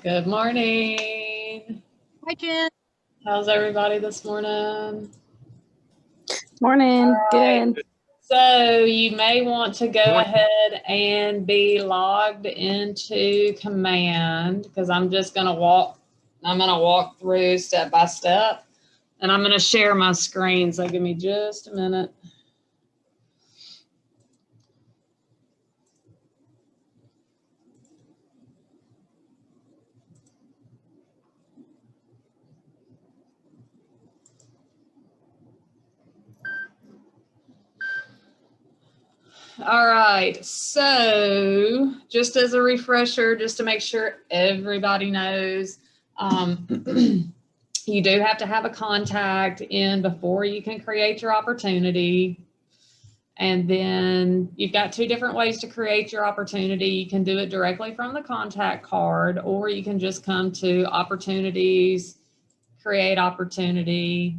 Good morning. Hi, Jen. How's everybody this morning? Morning. Right. Good. So you may want to go ahead and be logged into Command because I'm gonna walk through step by step, and I'm gonna share my screen. So give me just a minute. All right, so just as a refresher, just to make sure everybody knows, you do have to have a contact in before you can create your opportunity. And then you've got two different ways to create your opportunity. You can do it directly from the contact card, or you can just come to opportunities, create opportunity.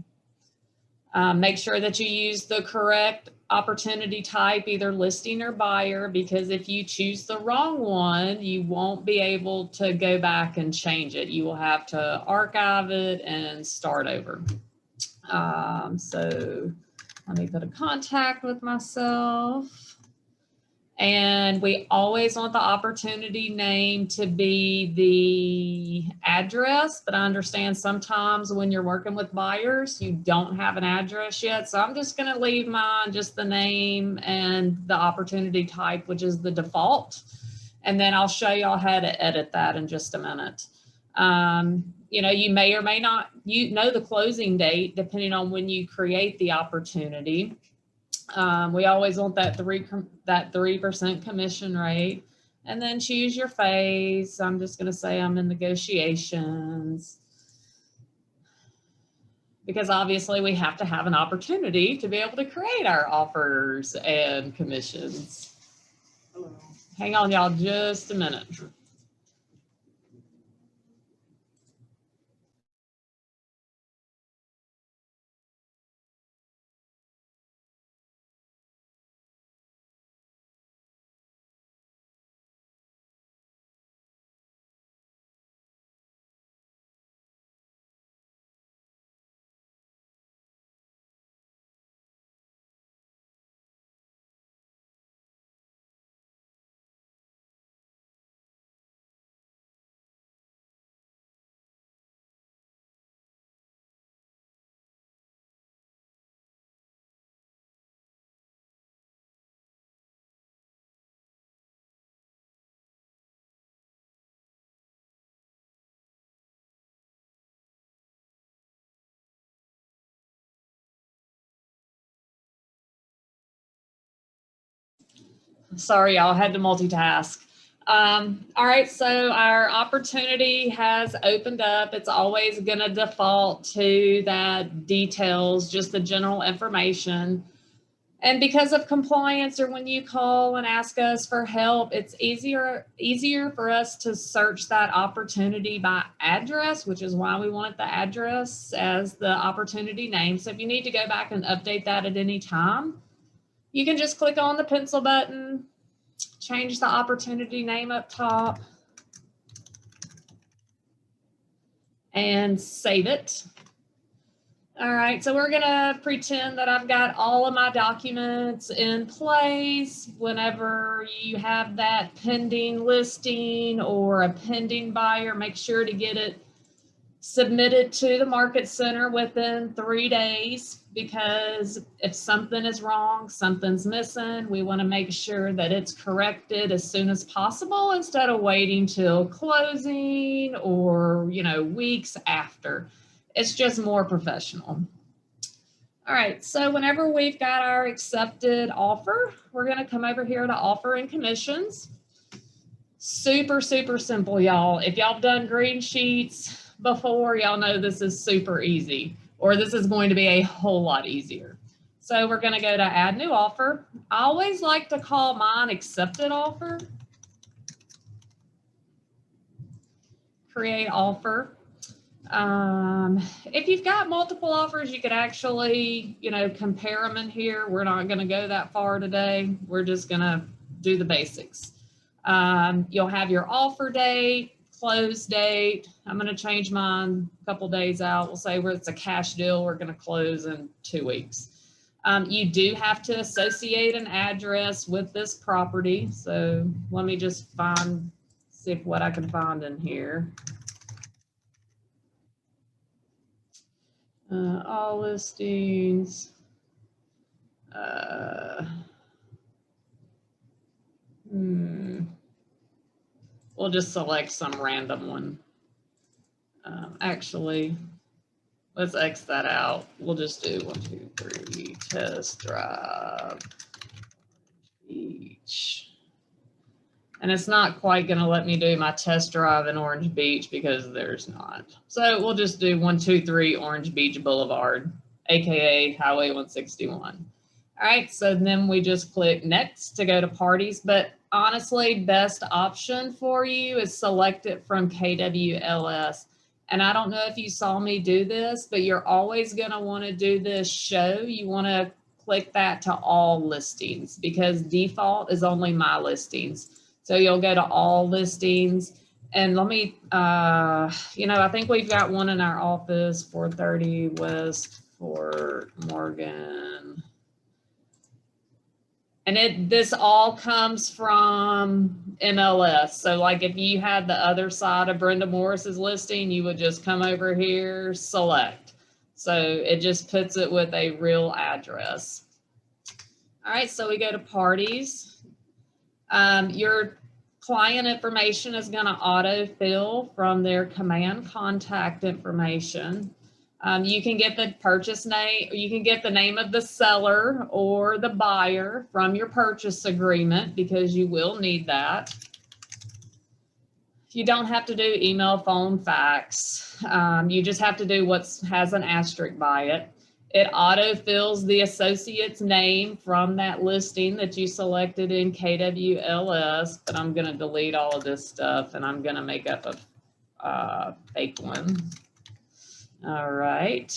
Make sure that you use the correct opportunity type, either listing or buyer, because if you choose the wrong one, you won't be able to go back and change it. You will have to archive it and start over. So let me put a contact with myself. And we always want the opportunity name to be the address, but I understand sometimes when you're working with buyers, you don't have an address yet. So I'm just going to leave mine just the name and the opportunity type, which is the default. And then I'll show y'all how to edit that in just a minute. You may or may not know the closing date depending on when you create the opportunity. We always want that 3% commission rate, and then choose your phase. I'm just going to say I'm in negotiations, because obviously we have to have an opportunity to be able to create our offers and commissions. Hang on, y'all, just a minute. Sorry, y'all, had to multitask. All right, so our opportunity has opened up. It's always going to default to that details, just the general information. And because of compliance, or when you call and ask us for help, it's easier for us to search that opportunity by address, which is why we wanted the address as the opportunity name. So if you need to go back and update that at any time, you can just click on the pencil button, change the opportunity name up top, and save it. All right, so we're gonna pretend that I've got all of my documents in place. Whenever you have that pending listing or a pending buyer, make sure to get it submitted to the Market Center within 3 days, because if something is wrong, something's missing, we want to make sure that it's corrected as soon as possible instead of waiting till closing or, weeks after. It's just more professional. All right, so whenever we've got our accepted offer, we're going to come over here to offer and commissions. Super, super simple, y'all. If y'all have done green sheets before, y'all know this is super easy, or this is going to be a whole lot easier. So we're going to go to add new offer. I always like to call mine accepted offer. Create offer. If you've got multiple offers, you could actually, compare them in here. We're not going to go that far today. We're just going to do the basics. You'll have your offer date, close date. I'm going to change mine a couple days out. We'll say where it's a cash deal, we're going to close in 2 weeks. You do have to associate an address with this property. So let me just see what I can find in here. All listings. We'll just select some random one. Actually, let's X that out. We'll just do 1, 2, 3, test drive Beach. And it's not quite going to let me do my test drive in Orange Beach because there's not. So we'll just do 123 Orange Beach Boulevard, AKA Highway 161. All right, so then we just click next to go to parties. But honestly, best option for you is select it from KWLS. And I don't know if you saw me do this, but you're always going to want to do this show. You want to click that to all listings because default is only my listings. So you'll go to all listings. And let me, I think we've got one in our office, 430 West Fort Morgan. And this all comes from MLS. So like if you had the other side of Brenda Morris's listing, you would just come over here, select. So it just puts it with a real address. All right, so we go to parties. Your client information is going to autofill from their command contact information. You can get the purchase name, you can get the name of the seller or the buyer from your purchase agreement because you will need that. You don't have to do email, phone, fax. You just have to do what has an asterisk by it. It autofills the associate's name from that listing that you selected in KWLS, but I'm going to delete all of this stuff and I'm going to make up a fake one. All right,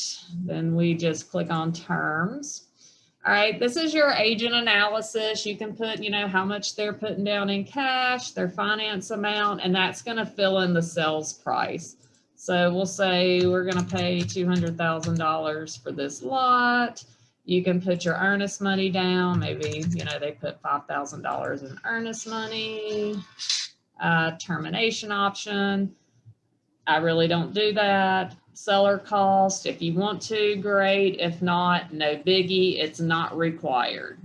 then we just click on terms. All right, this is your agent analysis. You can put, how much they're putting down in cash, their finance amount, and that's going to fill in the sales price. So we'll say we're going to pay $200,000 for this lot. You can put your earnest money down. Maybe, they put $5,000 in earnest money. Termination option. I really don't do that. Seller cost, if you want to, great. If not, no biggie. It's not required.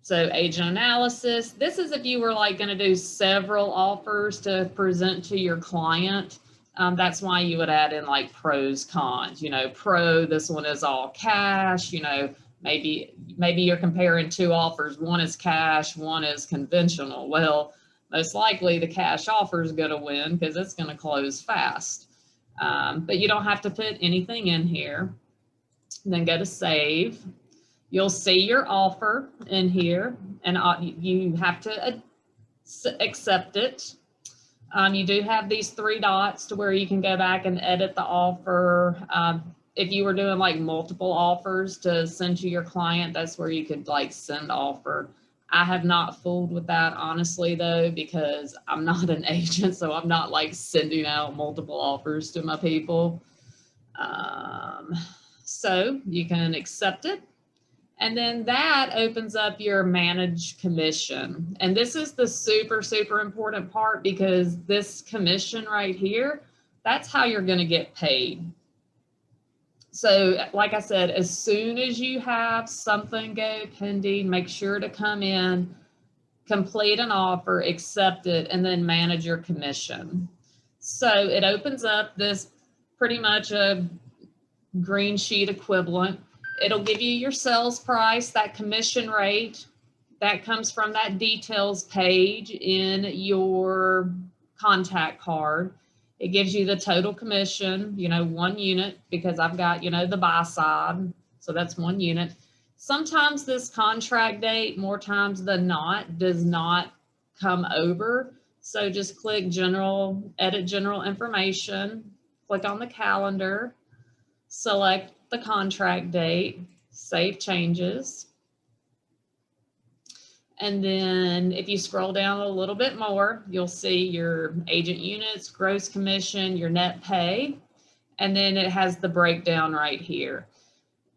So agent analysis, this is if you were like going to do several offers to present to your client. That's why you would add in like pros, cons. Pro, this one is all cash. Maybe you're comparing 2 offers. One is cash, one is conventional. Well, most likely the cash offer is going to win because it's going to close fast. But you don't have to put anything in here. Then go to save. You'll see your offer in here and you have to accept it. You do have these 3 dots to where you can go back and edit the offer. If you were doing like multiple offers to send to your client, that's where you could like send offer. I have not fooled with that, honestly, though, because I'm not an agent, so I'm not like sending out multiple offers to my people. So you can accept it. And then that opens up your managed commission. And this is the super, super important part because this commission right here, that's how you're going to get paid. So like I said, as soon as you have something go pending, make sure to come in, complete an offer, accept it, and then manage your commission. So it opens up this pretty much a green sheet equivalent. It'll give you your sales price, that commission rate, that comes from that details page in your contact card. It gives you the total commission, 1 unit, because I've got, the buy side. So that's 1 unit. Sometimes this contract date, more times than not, does not come over. So just click general, edit general information, click on the calendar, select the contract date, save changes. And then if you scroll down a little bit more, you'll see your agent units, gross commission, your net pay, and then it has the breakdown right here.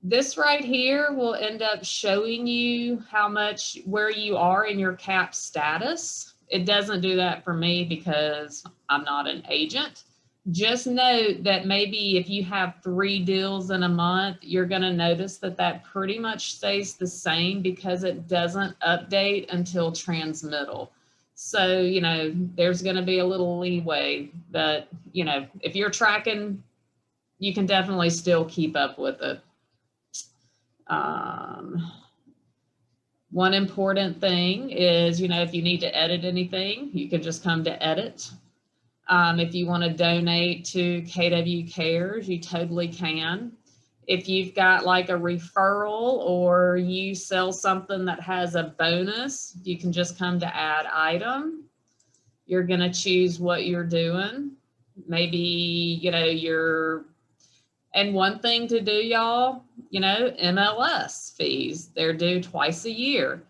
This right here will end up showing you how much, where you are in your cap status. It doesn't do that for me because I'm not an agent. Just note that maybe if you have 3 deals in a month, you're going to notice that that pretty much stays the same because it doesn't update until transmittal. So, you know, there's going to be a little leeway, but, you know, if you're tracking, you can definitely still keep up with it. One important thing is, you know, if you need to edit anything, you can just come to edit. If you want to donate to KW Cares, you totally can. If you've got like a referral or you sell something that has a bonus, you can just come to add item. You're going to choose what you're doing. Maybe, you know, and one thing to do, y'all, you know, MLS fees, they're due twice a year.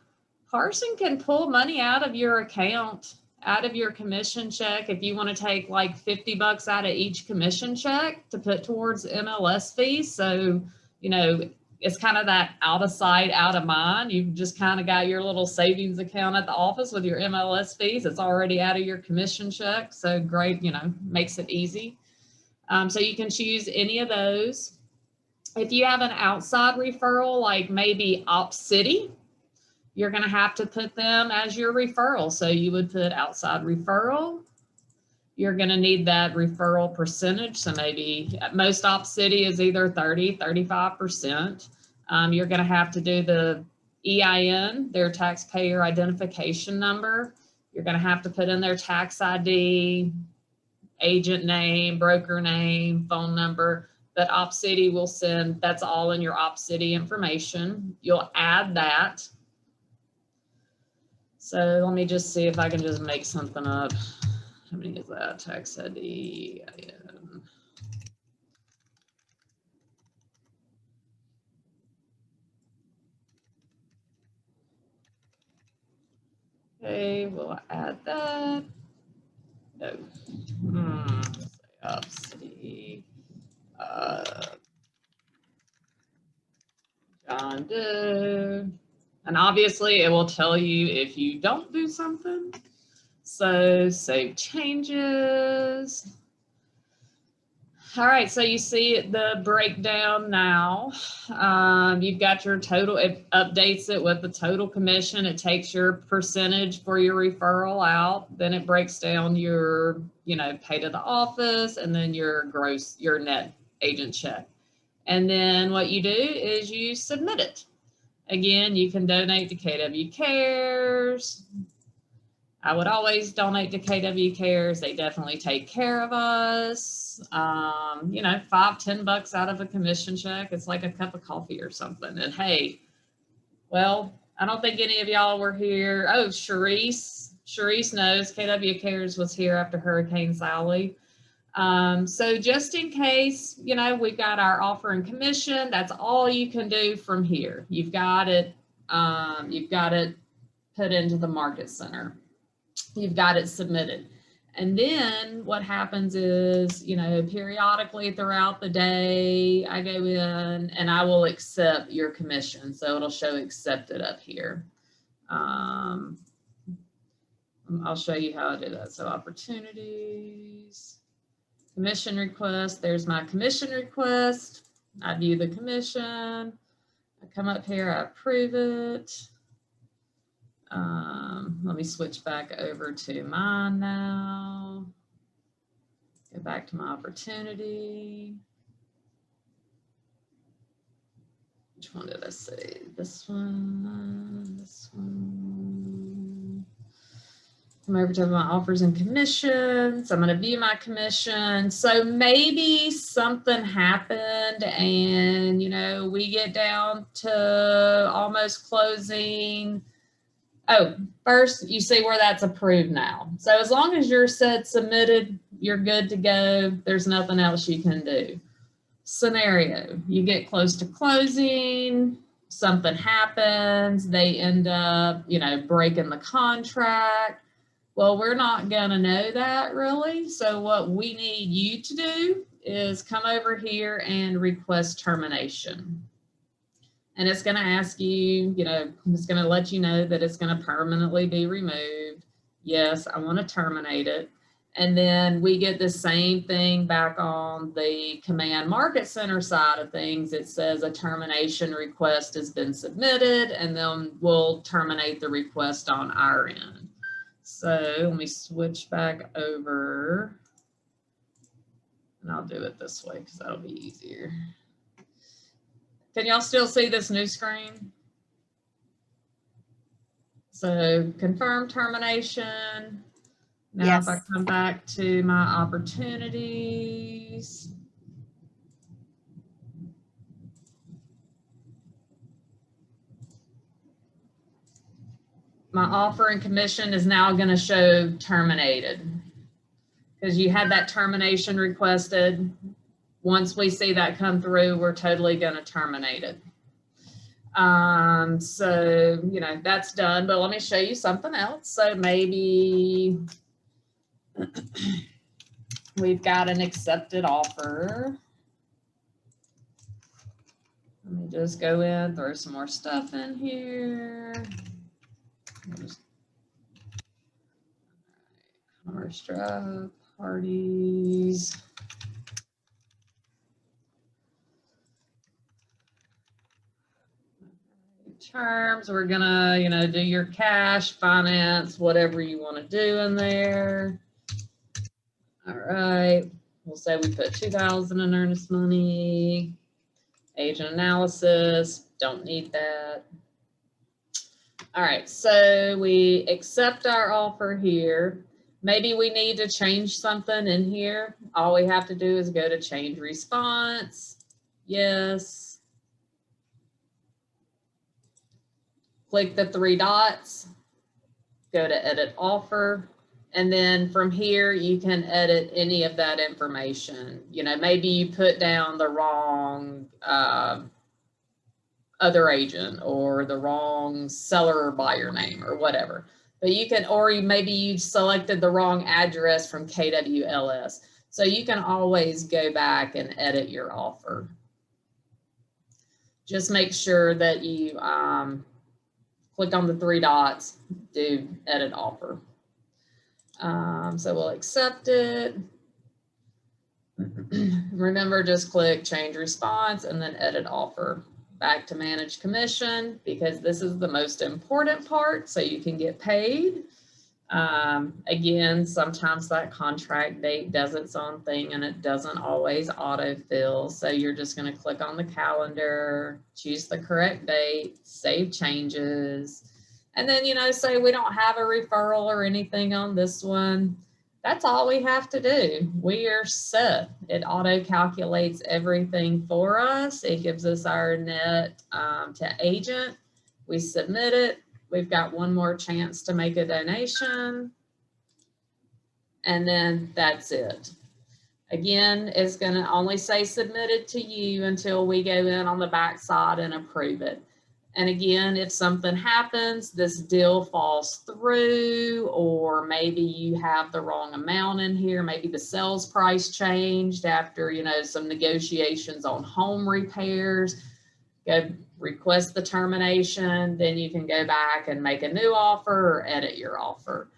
Carson can pull money out of your account, out of your commission check. If you want to take like 50 bucks out of each commission check to put towards MLS fees. So, you know, it's kind of that out of sight, out of mind. You've just kind of got your little savings account at the office with your MLS fees. It's already out of your commission check. So great, you know, makes it easy. So you can choose any of those. If you have an outside referral, like maybe OpCity, you're going to have to put them as your referral. So you would put outside referral. You're going to need that referral percentage. So maybe most OpCity is either 30, 35%. You're going to have to do the EIN, their taxpayer identification number. You're going to have to put in their tax ID, agent name, broker name, phone number that OpCity will send. That's all in your OpCity information. You'll add that. So let me just see if I can just make something up. How many is that? Tax ID, EIN. Okay, we'll add that. No. OpCity. John Doe. And obviously it will tell you if you don't do something. So save changes. All right, so you see the breakdown now. You've got your total, it updates it with the total commission. It takes your percentage for your referral out. Then it breaks down your, you know, pay to the office and then your gross, your net agent check. And then what you do is you submit it. Again, you can donate to KW Cares. I would always donate to KW Cares. They definitely take care of us. You know, $5-10 out of a commission check. It's like a cup of coffee or something. And hey, well, I don't think any of y'all were here. Oh, Sharice knows KW Cares was here after Hurricane Sally. So just in case, you know, we've got our offer and commission. That's all you can do from here. You've got it put into the market center. You've got it submitted. And then what happens is, you know, periodically throughout the day, I go in and I will accept your commission. So it'll show accepted up here. I'll show you how I do that. So opportunities, commission request. There's my commission request. I view the commission. I come up here, I approve it. Let me switch back over to mine now. Go back to my opportunity. Which one did I say? This one, this one. Come over to my offers and commissions. I'm going to view my commission. So maybe something happened and, you know, we get down to almost closing. Oh, first you see where that's approved now. So as long as you're said submitted, you're good to go. There's nothing else you can do. Scenario, you get close to closing. something happens, they end up, you know, breaking the contract. Well, we're not going to know that really. So what we need you to do is come over here and request termination. And it's going to ask you, you know, it's going to let you know that it's going to permanently be removed. Yes, I want to terminate it. And then we get the same thing back on the Command Market Center side of things. It says a termination request has been submitted, and then we'll terminate the request on our end. So let me switch back over, and I'll do it this way because that'll be easier. Can y'all still see this new screen? So confirm termination. Now, Yes. if I come back to my opportunities, my offer and commission is now going to show terminated because you had that termination requested. Once we see that come through, we're totally going to terminate it. So, you know, that's done, but let me show you something else. So maybe we've got an accepted offer. Let me just go in, throw some more stuff in here. Commerce Drive, parties. Terms, we're gonna, you know, do your cash, finance, whatever you want to do in there. All right, we'll say we put 2,000 in earnest money. Agent analysis, don't need that. All right, so we accept our offer here. Maybe we need to change something in here. All we have to do is go to change response. Yes. Click the 3 dots, go to edit offer, and then from here you can edit any of that information. You know, maybe you put down the wrong other agent or the wrong seller or buyer name or whatever. But you can, or maybe you selected the wrong address from KWLS. So you can always go back and edit your offer. Just make sure that you click on the 3 dots, do edit offer. So we'll accept it. Remember, just click change response and then edit offer. Back to manage commission, because this is the most important part so you can get paid. Again, sometimes that contract date does its own thing and it doesn't always autofill. So you're just going to click on the calendar, choose the correct date, save changes. And then, you know, say we don't have a referral or anything on this one. That's all we have to do. We are set. It auto calculates everything for us. It gives us our net to agent. We submit it. We've got one more chance to make a donation. And then that's it. Again, it's going to only say submitted to you until we go in on the back side and approve it. And again, if something happens, this deal falls through, or maybe you have the wrong amount in here, maybe the sales price changed after, you know, some negotiations on home repairs, go request the termination, then you can go back and make a new offer or edit your offer.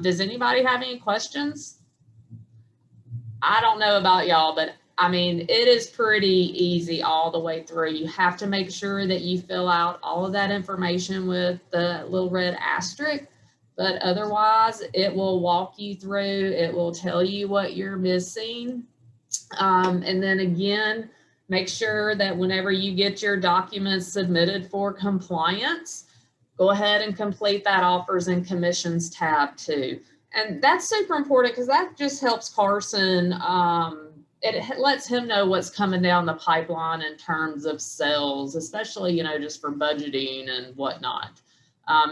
Does anybody have any questions? I don't know about y'all, but I mean, it is pretty easy all the way through. You have to make sure that you fill out all of that information with the little red asterisk, but otherwise it will walk you through. It will tell you what you're missing. And then again, make sure that whenever you get your documents submitted for compliance, go ahead and complete that offers and commissions tab too. And that's super important because that just helps Carson. It lets him know what's coming down the pipeline in terms of sales, especially, you know, just for budgeting and whatnot.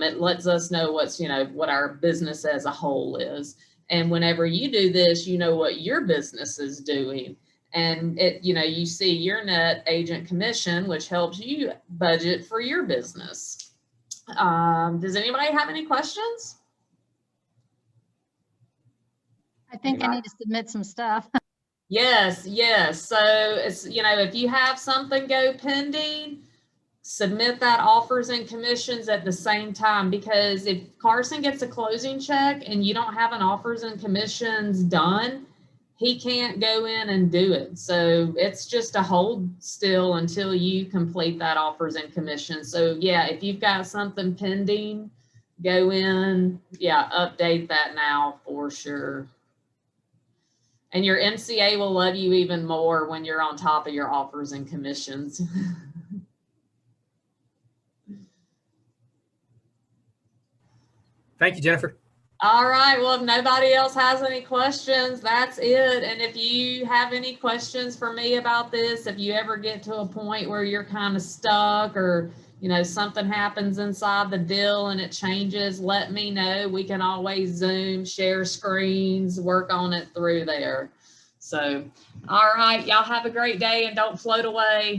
It lets us know what's, you know, what our business as a whole is. And whenever you do this, you know what your business is doing. And it, you see your net agent commission, which helps you budget for your business. Does anybody have any questions? I think I need to submit some stuff. Yes. So it's, if you have something go pending, submit that offers and commissions at the same time, because if Carson gets a closing check and you don't have an offers and commissions done, he can't go in and do it. So it's just a hold still until you complete that offers and commissions. So yeah, if you've got something pending, go in, update that now for sure. And your MCA will love you even more when you're on top of your offers and commissions. Thank you, Jennifer. All right. Well, if nobody else has any questions, that's it. And if you have any questions for me about this, if you ever get to a point where you're kind of stuck, or, something happens inside the deal and it changes, let me know. We can always Zoom, share screens, work on it through there. So, all right. Y'all have a great day and don't float away.